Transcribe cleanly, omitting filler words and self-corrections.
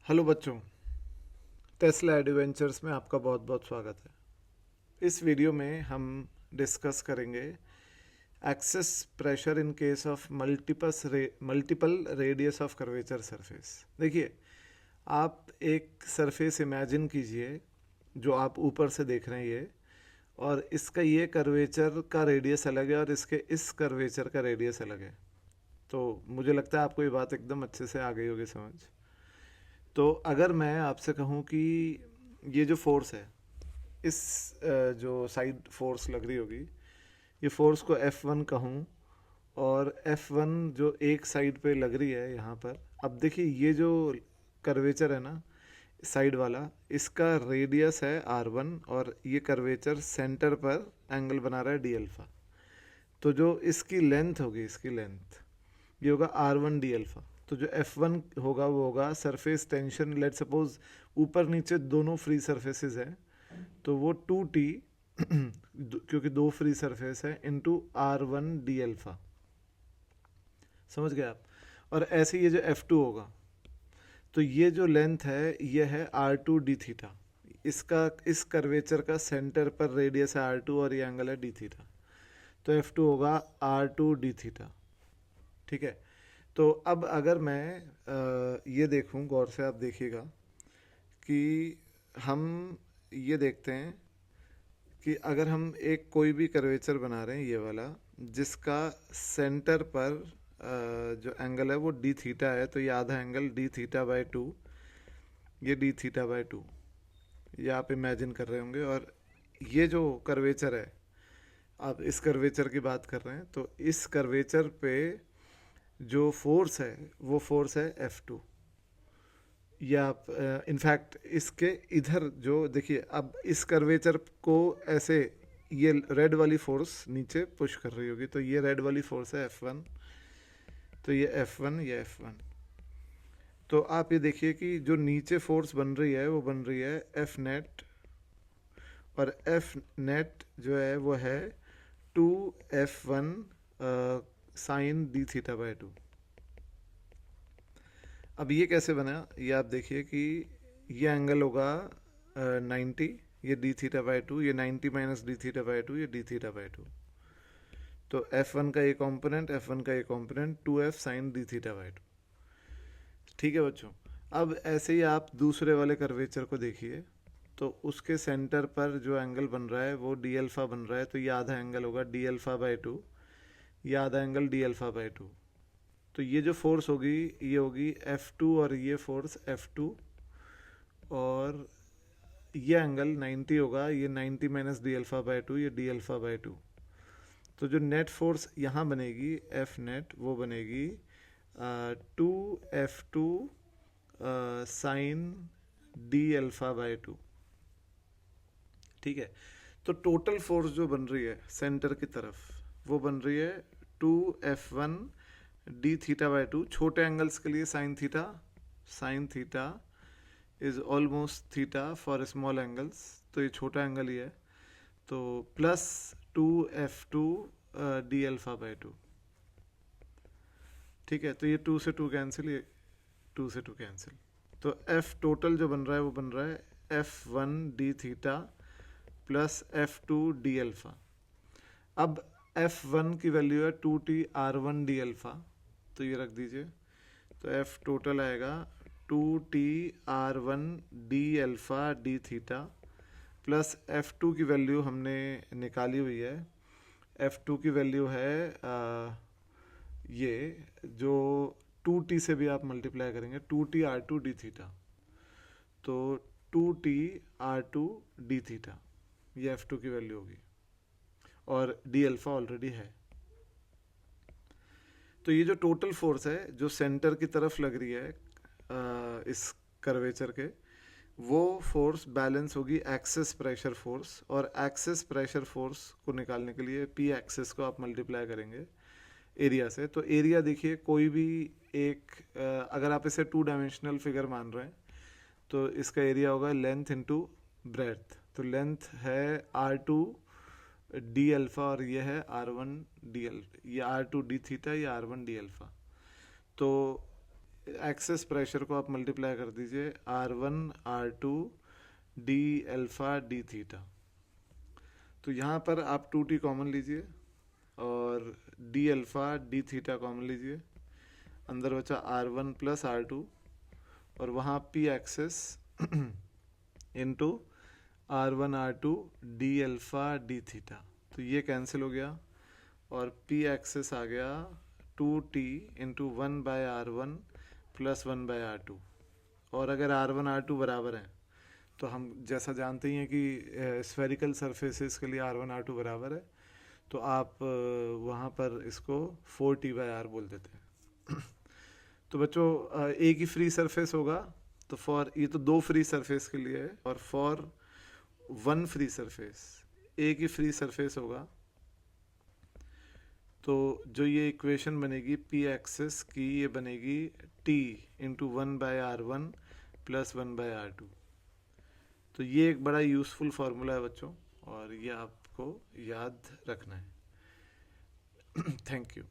Hello बच्चों, Tesla adventures में आपका बहुत बहुत स्वागत है। इस वीडियो में हम डिस्कस करेंगे excess pressure in case of multiple radius of curvature surface. देखिए, आप एक सरफेस इमेजिन कीजिए जो आप ऊपर से देख रहे हैं ये, और इसका ये कर्वेचर का रेडियस अलग है और इसके इस कर्वेचर का रेडियस अलग है। तो मुझे लगता है आपको ये बात एकदम अच्छे से आ गई होगी समझ। तो अगर मैं आपसे कहूँ कि ये जो फोर्स है, इस जो साइड फोर्स लग रही होगी, ये फोर्स को F1 कहूँ, और F1 जो एक साइड पे लग रही है यहाँ पर। अब देखिए, ये जो कर्वेचर है ना साइड वाला, इसका रेडियस है R1 और ये कर्वेचर सेंटर पर एंगल बना रहा है डी अल्फ़ा। तो जो इसकी लेंथ होगी, इसकी लेंथ ये होगा R1 डी अल्फ़ा। तो जो F1 होगा वो होगा सरफेस टेंशन। लेट सपोज ऊपर नीचे दोनों फ्री सरफेसेस हैं, तो वो 2T क्योंकि दो फ्री सरफेस है इंटू R1 डी अल्फ़ा। समझ गए आप। और ऐसे ये जो F2 होगा, तो ये जो लेंथ है ये है R2 डी थीटा। इसका इस कर्वेचर का सेंटर पर रेडियस है R2 और ये एंगल है डी थीटा। तो F2 होगा R2 डी थीटा। ठीक है। तो अब अगर मैं ये देखूं, गौर से आप देखिएगा कि हम ये देखते हैं कि अगर हम एक कोई भी कर्वेचर बना रहे हैं ये वाला, जिसका सेंटर पर जो एंगल है वो डी थीटा है, तो ये आधा angle D theta by two, ये डी थीटा बाई टू, ये आप इमेजिन कर रहे होंगे। और ये जो कर्वेचर है, आप इस कर्वेचर की बात कर रहे हैं, तो इस कर्वेचर पे जो फोर्स है वो फोर्स है F2। या आप इनफैक्ट इसके इधर जो देखिए, अब इस कर्वेचर को ऐसे ये रेड वाली फोर्स नीचे पुश कर रही होगी, तो ये रेड वाली फोर्स है F1। तो ये F1, ये F1। तो आप ये देखिए कि जो नीचे फोर्स बन रही है वो बन रही है F नेट, और F नेट जो है वो है 2F1 sine d theta by two. अब ये कैसे बना, ये आप देखिए कि ये एंगल होगा 90, ये डी थीटा बाई टू, ये 90 minus d theta by two, ये डी थीटा बाई टू। तो F1 का ये कॉम्पोनेंट, F1 का ये component 2F sine d theta by two. ठीक है बच्चों। अब ऐसे ही आप दूसरे वाले कर्वेचर को देखिए, तो उसके सेंटर पर जो एंगल बन रहा है वो डी अल्फ़ा बन रहा है, तो ये आधा एंगल होगा डी अल्फ़ा बाई टू, ये आधा angle D alpha by two. तो ये जो फोर्स होगी ये होगी F2 और ये फोर्स F2, और ये एंगल 90 होगा, ये 90 minus D alpha by two, ये डी अल्फ़ा बाई टू। तो जो नेट फोर्स यहाँ बनेगी F नेट, वो बनेगी 2F2 sine d alpha by two. ठीक है। तो टोटल फोर्स जो बन रही है सेंटर की तरफ वो बन रही है 2F1 D theta by to. छोटे एंगल्स के लिए sine theta is almost theta for small angles, तो ये छोटा एंगल ही है। तो plus 2F2 D alpha by two. ठीक है। तो ये 2 से 2 कैंसिल, ये 2 से 2 कैंसिल। तो F टोटल जो बन रहा है वो बन रहा है F1 D theta plus F2 D alpha. अब F1 की वैल्यू है 2T R1 डी अल्फ़ा, तो ये रख दीजिए। तो F टोटल आएगा 2T R1 D alpha d theta plus F2 की वैल्यू हमने निकाली हुई है। F2 की वैल्यू है ये जो 2T से भी आप मल्टीप्लाई करेंगे, 2T R2 डी थीटा, तो 2T R2 डी थीटा, ये F2 की वैल्यू होगी, और डी अल्फ़ा ऑलरेडी है। तो ये जो टोटल फोर्स है जो सेंटर की तरफ लग रही है इस कर्वेचर के, वो फोर्स बैलेंस होगी एक्सेस प्रेशर फोर्स, और एक्सेस प्रेशर फोर्स को निकालने के लिए पी एक्सेस को आप मल्टीप्लाई करेंगे एरिया से। तो एरिया देखिए, कोई भी एक अगर आप इसे 2 डायमेंशनल फिगर मान रहे हैं, तो इसका एरिया होगा लेंथ इनटू ब्रेड्थ। तो लेंथ है R2 डी अल्फ़ा और ये है R1 डी अल्फ़ा, ये R2 डी थीटा, ये R1 डी अल्फ़ा। तो एक्सेस प्रेशर को आप मल्टीप्लाई कर दीजिए R1 R2 d alpha d theta. तो यहाँ पर आप 2t कॉमन लीजिए और d alpha d theta common लीजिए, अंदर बचा R1 प्लस R2 और वहाँ P excess into R1 R2 d alpha d theta. तो ये कैंसिल हो गया और P एक्सेस आ गया 2t into 1/R1 plus 1/R2। और अगर R1 R2 बराबर हैं तो हम जैसा जानते ही हैं कि स्फेरिकल सरफेसेस के लिए R1 R2 बराबर है, तो आप वहाँ पर इसको 4t/R बोल देते हैं। तो बच्चों एक ही फ्री सरफेस होगा, तो फॉर ये तो 2 फ्री सरफेस के लिए है, और फॉर 1 फ्री सरफेस एक ही फ्री सरफेस होगा, तो जो ये इक्वेशन बनेगी P एक्सेस की, ये बनेगी T into 1/R1 plus 1/R2। तो ये एक बड़ा यूज़फुल फार्मूला है बच्चों, और ये आपको याद रखना है। Thank you.